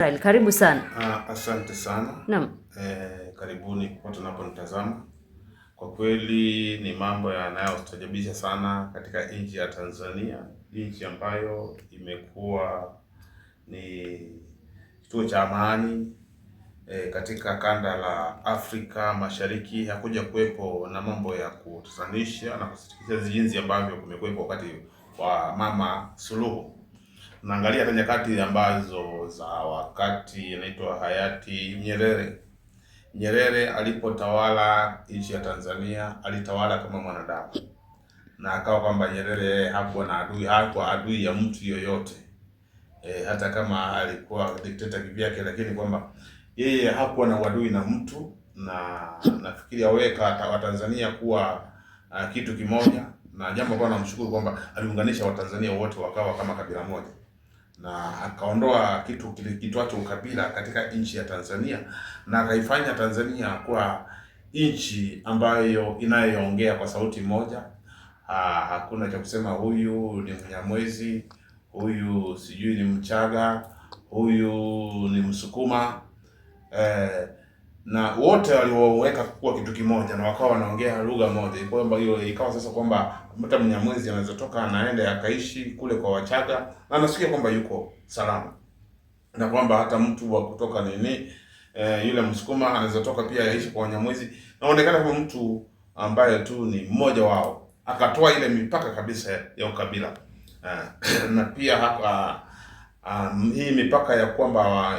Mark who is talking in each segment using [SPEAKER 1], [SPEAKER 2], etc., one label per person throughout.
[SPEAKER 1] Karibu sana.
[SPEAKER 2] Asante sana.
[SPEAKER 1] Naam.
[SPEAKER 2] Karibuni kwa tunaponitazama. Kwa kweli ni mambo yanayostajabisha sana katika nchi ya Tanzania, nchi ambayo imekuwa ni kituo cha amani katika kanda la Afrika Mashariki. Hakuja kuwepo na mambo ya kutatanisha na kusitikisha jinsi ambavyo kumekuwepo wakati wa Mama Suluhu. Naangalia hata nyakati ambazo za wakati inaitwa hayati Nyerere. Nyerere alipotawala nchi ya Tanzania alitawala kama mwanadamu, na akawa kwamba Nyerere hakuwa adui ya mtu yoyote, hata kama alikuwa dikteta kivyake, lakini kwamba yeye hakuwa na uadui na mtu, na nafikiri aweka Watanzania kuwa kitu kimoja, na jambo ambalo namshukuru kwamba aliunganisha Watanzania wote wakawa kama kabila moja, na akaondoa kitu kitwacho ukabila katika nchi ya Tanzania, na akaifanya Tanzania kuwa nchi ambayo inayoongea kwa sauti moja. Hakuna cha kusema huyu ni Mnyamwezi, huyu sijui ni Mchaga, huyu ni Msukuma, na wote walioweka kuwa kitu kimoja na wakawa wanaongea lugha moja. Kwamba hiyo ikawa sasa kwamba hata Mnyamwezi anaweza toka anaenda akaishi kule kwa Wachaga na anasikia kwamba yuko salama, na kwamba hata mtu wa kutoka yule Msukuma anaweza toka pia yaishi kwa Wanyamwezi, naonekana kama mtu ambaye tu ni mmoja wao, akatoa ile mipaka kabisa ya ukabila. Na pia hii mipaka ya kwamba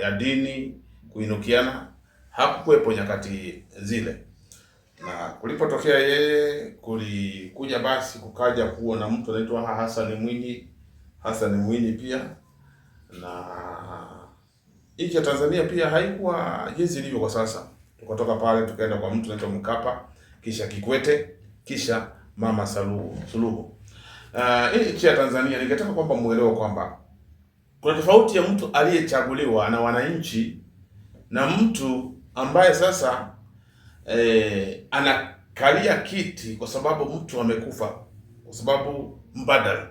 [SPEAKER 2] ya dini kuinukiana hakukuwepo nyakati zile. Na kulipotokea yeye, kulikuja basi kukaja kuwa na mtu anaitwa Hassan Mwinyi pia, na nchi ya Tanzania pia haikuwa jinsi ilivyo kwa sasa. Tukatoka pale tukaenda kwa mtu anaitwa Mkapa, kisha Kikwete, kisha Mama Suluhu. Nchi ya Tanzania, ningetaka kwamba muelewe kwamba kuna tofauti ya mtu aliyechaguliwa na wananchi na mtu ambaye sasa anakalia kiti kwa sababu mtu amekufa, kwa sababu mbadala.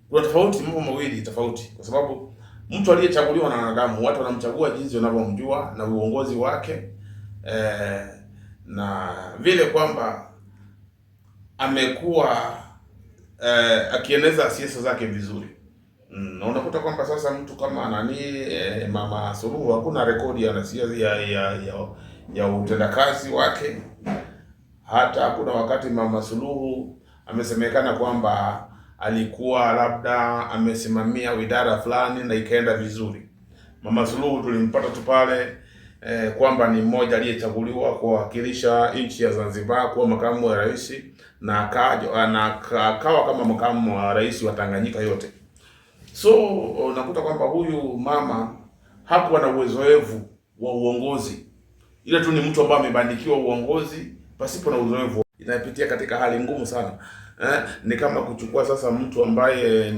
[SPEAKER 2] Kuna tofauti, mambo mawili tofauti, kwa sababu mtu aliyechaguliwa na wanadamu, watu wanamchagua jinsi wanavyomjua na uongozi wake, na vile kwamba amekuwa akieneza siasa zake vizuri. Na unakuta kwamba sasa mtu kama Mama Suluhu hakuna rekodi ya siasa ya utendakazi wake. Hata kuna wakati Mama Suluhu amesemekana kwamba alikuwa labda amesimamia idara fulani na ikaenda vizuri. Mama Suluhu tulimpata tu pale kwamba ni mmoja aliyechaguliwa kuwakilisha nchi ya Zanzibar kuwa makamu wa rais, na akawa kama makamu wa rais wa Tanganyika yote. So unakuta kwamba huyu mama hakuwa na uzoefu wa uongozi, ila tu ni mtu ambaye amebandikiwa uongozi pasipo na uzoefu. Inapitia katika hali ngumu sana. Ni kama kuchukua sasa mtu ambaye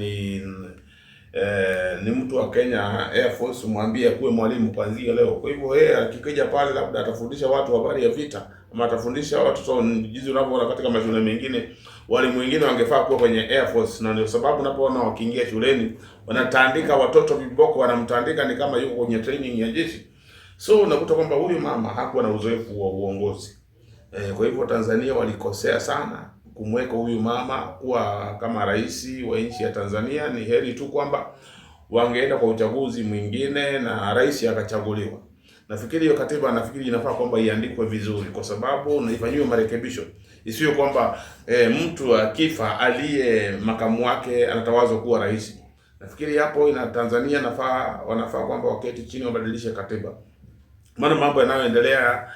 [SPEAKER 2] ni mtu wa Kenya Air Force, mwambie kuwe mwalimu kuanzia leo. Kwa hivyo yeye akikija pale labda atafundisha watu habari ya vita, ama atafundisha watu jinsi unavyoona katika mashule mengine, walimu wengine wangefaa kuwa kwenye Air Force. Na ndio sababu unapoona wakiingia shuleni wanatandika watoto viboko, wanamtandika ni kama yuko kwenye training ya jeshi. So unakuta kwamba huyu mama hakuwa na uzoefu wa uongozi. Kwa hivyo Tanzania walikosea sana kumweka huyu mama kuwa kama rais wa nchi ya Tanzania. Ni heri tu kwamba wangeenda kwa uchaguzi mwingine na rais akachaguliwa. Nafikiri hiyo katiba inafaa kwamba iandikwe vizuri, kwa sababu naifanyiwe marekebisho. Isiwe kwamba mtu akifa aliye makamu wake anatawazwa kuwa rais. Nafikiri hapo Tanzania wanafaa kwamba waketi chini wabadilishe katiba. Maana mambo yanayoendelea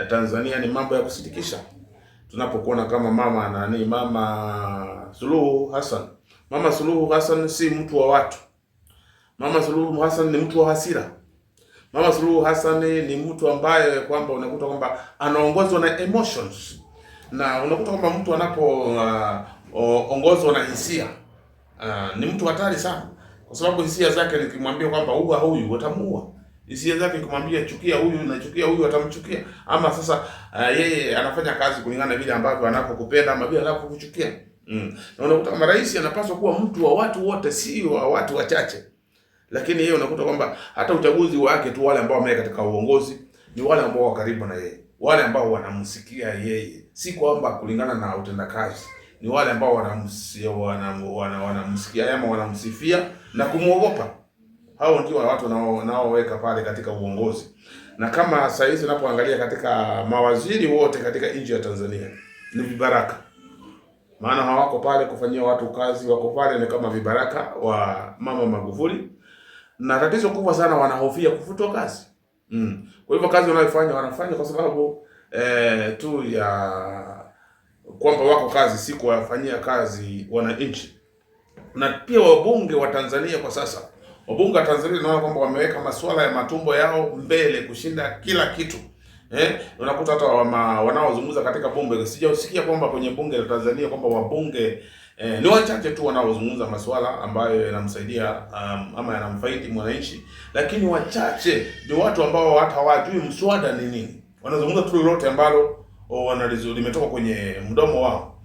[SPEAKER 2] Tanzania ni mambo ya kusitikisha. Tunapokuona kama Mama Suluhu Hassan. Mama Suluhu Hassan si mtu wa watu. Mama Suluhu Hassan ni mtu wa hasira. Mama Suluhu Hassan ni mtu ambaye kwamba unakuta kwamba anaongozwa na emotions. Na unakuta kwamba mtu anapoongozwa na hisia, ni mtu hatari sana, kwa sababu hisia zake nikimwambia kwamba huyu utamuua. Hisia zake kumwambia chukia huyu na chukia huyu atamchukia. Ama sasa yeye anafanya kazi kulingana na vile ambavyo anapokupenda ama vile anapokuchukia. Na unakuta kama rais anapaswa kuwa mtu wa watu wote, si wa watu wachache. lakini yeye unakuta kwamba hata uchaguzi wake tu wale ambao wameweka katika uongozi ni wale ambao wako karibu na yeye, wale ambao wanamsikia yeye, si kwamba kulingana na utendakazi, ni wale ambao wanamsikia ama wanamsifia na kumuogopa. Hao ndio watu wanaoweka pale katika uongozi. Na kama sasa hizi unapoangalia katika mawaziri wote katika nchi ya Tanzania ni vibaraka, maana hawako pale kufanyia watu kazi, wako pale ni kama vibaraka wa Mama Magufuli, na tatizo kubwa sana wanahofia kufutwa kazi. Kwa hivyo kazi wanafanya kwa sababu tu ya kwamba wako kazi, si kuwafanyia kazi wananchi. Na pia wabunge wa Tanzania kwa sasa, wabunge wa Tanzania naona kwamba wameweka masuala ya matumbo yao mbele kushinda kila kitu. Unakuta hata wanaozungumza katika bunge, sijasikia kwamba kwenye bunge la Tanzania kwamba wabunge ni wachache tu wanaozungumza masuala ambayo yanamsaidia ama yanamfaidi mwananchi, lakini wachache ni watu ambao hata hawajui mswada ni nini. Wanazungumza tu lolote ambalo limetoka kwenye mdomo wao.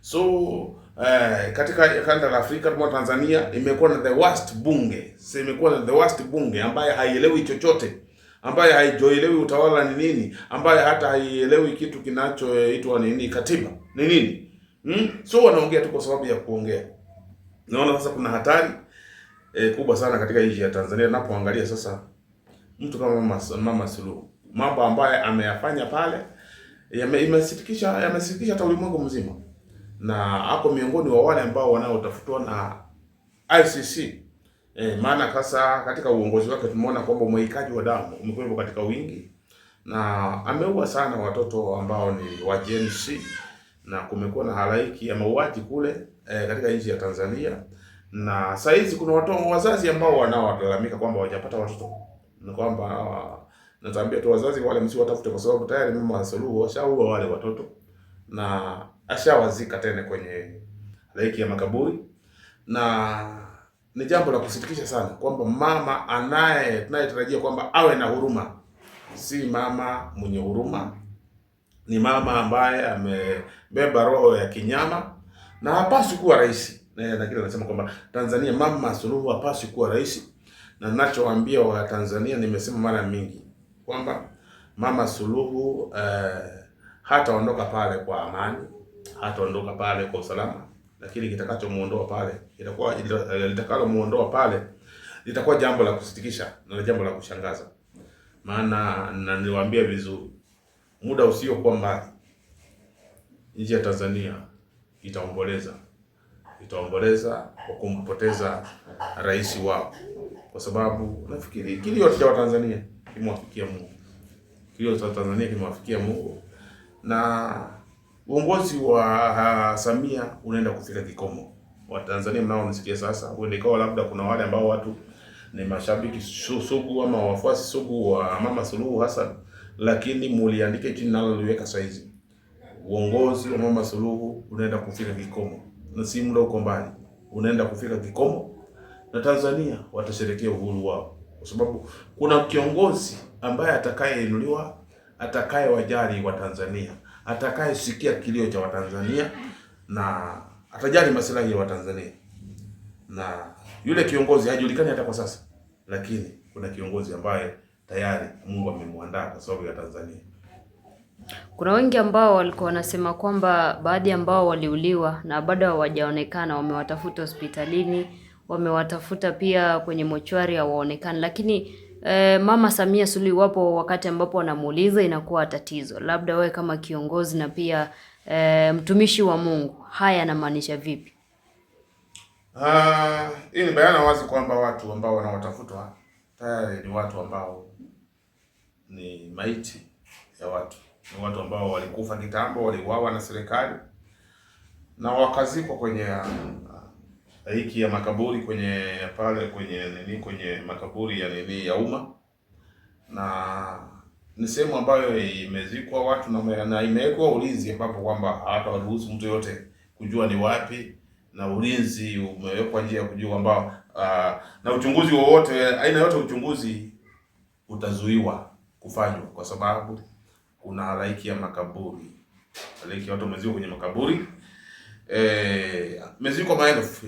[SPEAKER 2] So katika kanda la Afrika kama Tanzania imekuwa na the worst bunge. Sasa imekuwa na the worst bunge ambaye haielewi chochote, ambaye haijoelewi utawala ni nini, ambaye hata haielewi kitu kinachoitwa nini katiba ni nini. So wanaongea tu kwa sababu ya kuongea. Naona sasa kuna hatari kubwa sana katika nchi ya Tanzania napoangalia sasa mtu kama Mama Suluhu. Mambo ambaye ameyafanya pale yamesitikisha hata ulimwengu mzima. Na hapo miongoni wa wale ambao wanaotafutwa na ICC. Maana sasa katika uongozi wake tumeona kwamba umwagikaji wa damu umekuwepo katika wingi, na ameua sana watoto ambao ni wa Gen Z, na kumekuwa na halaiki ya mauaji kule katika nchi ya Tanzania. Na saa hizi kuna wazazi ambao wanaolalamika kwamba hawajapata watoto. Ni kwamba natambia tu wazazi wale msiwatafute, kwa sababu tayari Mama Suluhu ashaua wale watoto na ashawazika tena kwenye halaiki ya makaburi. Na ni jambo la kusitikisha sana kwamba mama tunayetarajia kwamba awe na huruma, si mama mwenye huruma, ni mama ambaye amebeba roho ya kinyama na hapaswi kuwa rais. Na kile anasema kwamba Tanzania Mama Suluhu hapaswi kuwa rais. Na ninachowaambia wa Tanzania, nimesema mara mingi kwamba Mama Suluhu hataondoka pale kwa amani, hataondoka pale kwa usalama, lakini kitakachomuondoa pale litakalomuondoa pale litakuwa jambo la kusitikisha na jambo la kushangaza. Maana na niliwaambia vizuri, muda usiokuwa mbali nchi ya Tanzania itaomboleza kwa kumpoteza rais wao, kwa sababu nafikiri kilio cha Watanzania kimwafikia Mungu. Kilio cha Tanzania kimwafikia Mungu, na uongozi wa Samia unaenda kufika kikomo. Watanzania mnaonisikia sasa, huenda ikawa labda kuna wale ambao watu ni mashabiki sugu ama wafuasi sugu wa Mama Suluhu Hassan, lakini muliandike chini nalo liweka saizi. Uongozi wa Mama Suluhu unaenda kufika kikomo, na si muda uko mbali, unaenda kufika kikomo, na Tanzania watasherehekea uhuru wao, kwa sababu kuna kiongozi ambaye atakayeinuliwa, atakayewajali wa Tanzania, atakayesikia kilio cha Watanzania na atajali maslahi ya Watanzania. Na yule kiongozi hajulikani hata kwa sasa, lakini kuna kiongozi ambaye tayari Mungu amemwandaa kwa sababu ya Tanzania.
[SPEAKER 1] Kuna wengi ambao walikuwa wanasema kwamba baadhi ambao waliuliwa na bado hawajaonekana, wamewatafuta hospitalini, wamewatafuta pia kwenye mochwari hawaonekani, lakini Mama Samia Suluhu wapo wakati ambapo wanamuuliza inakuwa tatizo. Labda wewe kama kiongozi na pia mtumishi wa Mungu, haya yanamaanisha vipi?
[SPEAKER 2] Hii ni bayana wazi kwamba watu ambao wanawatafutwa tayari ni watu ambao ni maiti ya watu. Ni watu ambao walikufa kitambo, waliuawa na serikali na wakazikwa kwenye hiki ya makaburi kwenye pale kwenye makaburi ya umma, na ni sehemu ambayo imezikwa watu na imewekwa ulinzi ambapo kwamba hatawaruhusu mtu yote kujua ni wapi, na ulinzi umewekwa njia ya kujua ambao na uchunguzi wowote, aina yote uchunguzi utazuiwa kufanywa, kwa sababu kuna halaiki ya makaburi, halaiki ya watu wamezikwa kwenye makaburi. Meziko maelfu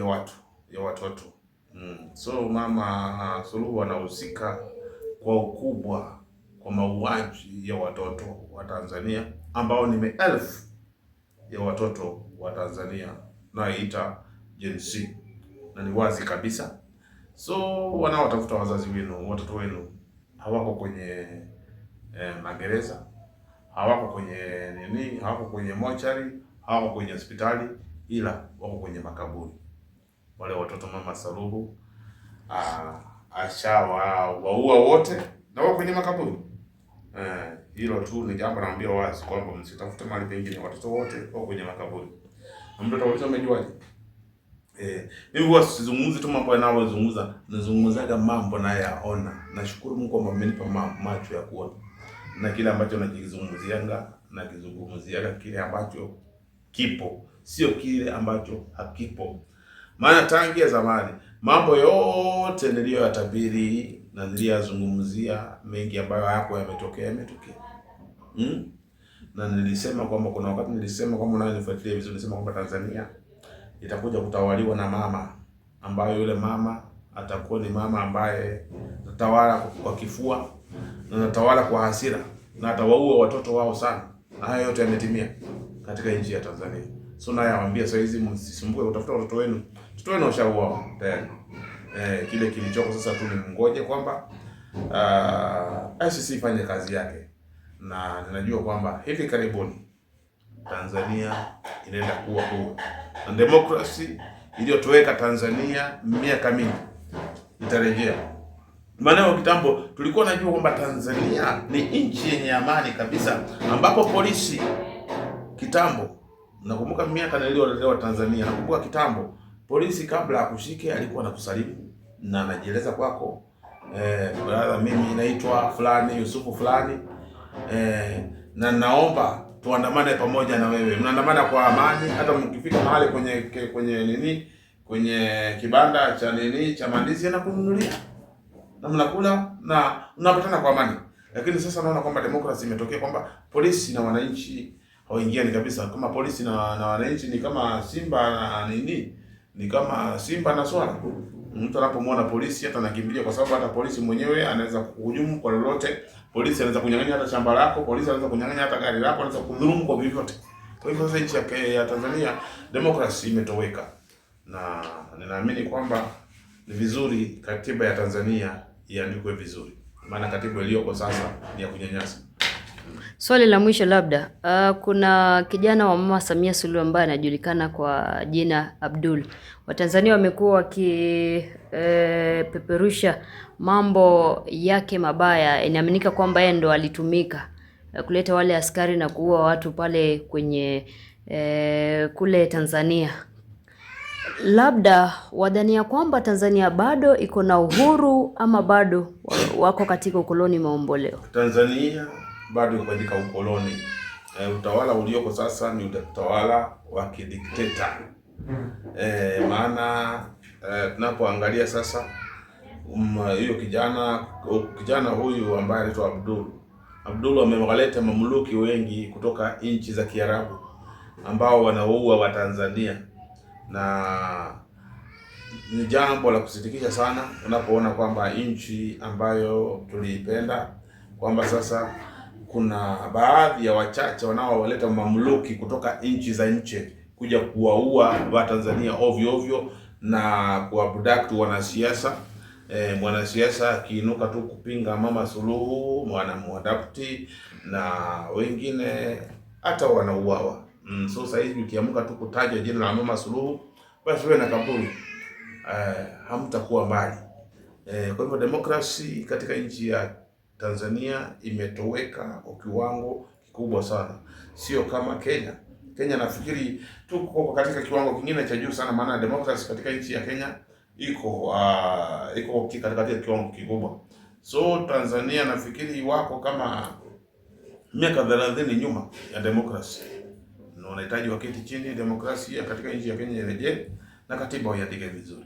[SPEAKER 2] ya watoto So Mama Suluhu anahusika kwa ukubwa kwa mauaji ya watoto wa Tanzania ambao ni maelfu ya watoto wa Tanzania naita Gen Z, na ni wazi kabisa. So wanaotafuta wazazi wenu, watoto wenu hawako kwenye magereza, hawako kwenye hawako kwenye mochari, hawako kwenye hospitali, ila wako kwenye makaburi. Wale watoto Mama Suluhu ashawaua wote na wako kwenye makaburi. Hilo tu ni jambo naambia wazi kwamba msitafute mahali pengine, watoto wote wako kwenye makaburi. Na mtoto wote umejuaje? Mimi huwa sizungumzi tu mambo yanayozungumza, nazungumzaga mambo nayaona. Nashukuru Mungu kwamba amenipa macho ya kuona. Na kile ambacho nakizungumziaga kile ambacho kipo, sio kile ambacho hakipo. Maana tangia zamani mambo yote niliyoyatabiri na niliyazungumzia, mengi ambayo hapo yametokea. Na nilisema kwamba kuna wakati nilisema kwamba unanifuatilia vizuri, nilisema kwamba Tanzania itakuja kutawaliwa na mama, ambayo yule mama atakuwa ni mama ambaye atatawala kwa kifua na atatawala kwa hasira na atawaua watoto wao sana. Na haya yote yametimia katika nchi ya Tanzania. So nayawaambia sasa hizi msisumbuke kutafuta watoto wenu. Watoto wenu washauawa tayari. Kile kilichoko sasa tu ni mngoje kwamba ICC ifanye kazi yake. Na ninajua kwamba hivi karibuni Tanzania inaenda kuwa huru. Na demokrasi iliyotoweka Tanzania miaka mingi itarejea. Maana kitambo tulikuwa najua kwamba Tanzania ni nchi yenye amani kabisa, ambapo polisi kitambo, nakumbuka miaka niliyolelewa Tanzania, nakumbuka kitambo polisi kabla akushike alikuwa anakusalimu na anajieleza kwako, brother, mimi naitwa fulani Yusufu fulani, na naomba tuandamane pamoja na wewe. Mnaandamana kwa amani, hata mkifika mahali kwenye kibanda cha mandizi na kununulia na mnakula na mnapatana kwa amani. Lakini sasa naona kwamba demokrasi imetokea kwamba polisi na wananchi hawaingiani kabisa. Kama polisi na wananchi ni kama simba na ni kama simba na swala. Mtu anapomwona polisi hata anakimbilia, kwa sababu hata polisi mwenyewe anaweza kuhujumu kwa lolote. Polisi anaweza kunyang'anya hata shamba lako, polisi anaweza kunyang'anya hata gari lako, anaweza kudhulumu kwa vyovyote. Kwa hivyo sasa nchi ya Tanzania demokrasi imetoweka, na ninaamini kwamba ni vizuri katiba ya Tanzania iandikwe vizuri, maana katiba iliyoko sasa ni ya kunyanyasa.
[SPEAKER 1] Swali la mwisho labda, kuna kijana wa Mama Samia Suluhu ambaye anajulikana kwa jina Abdul. Watanzania wamekuwa wakipeperusha mambo yake mabaya. Inaaminika kwamba yeye ndo alitumika kuleta wale askari na kuua watu pale kwenye kule Tanzania. Labda wadhania kwamba Tanzania bado iko na uhuru ama bado wako katika ukoloni maomboleo?
[SPEAKER 2] Tanzania bado iko katika ukoloni. Utawala ulioko sasa ni utawala wa kidikteta. Maana tunapoangalia sasa hiyo kijana huyu ambaye anaitwa Abdul amewaleta mamluki wengi kutoka nchi za Kiarabu ambao wanaua Watanzania, na ni jambo la kusitikisha sana unapoona kwamba nchi ambayo tuliipenda kwamba sasa kuna baadhi ya wachache wanaowaleta mamluki kutoka nchi za nje kuja kuwaua Watanzania ovyo ovyo na kuabduct wanasiasa. Mwanasiasa akiinuka tu kupinga Mama Suluhu mwanamuadapti na wengine hata wanauawa. So sasa hivi ukiamka tu kutaja jina la Mama Suluhu, basi wewe na kaburi hamtakuwa mbali. Kwa hivyo demokrasi katika nchi ya Tanzania imetoweka kwa kiwango kikubwa sana, sio kama Kenya. Kenya nafikiri tuko katika kiwango kingine cha juu sana, maana demokrasi katika nchi ya Kenya iko katika kiwango kikubwa. So Tanzania nafikiri wako kama miaka 30 nyuma ya demokrasi, na wanahitaji waketi chini demokrasia katika nchi ya Kenya irejee na katiba iandike vizuri.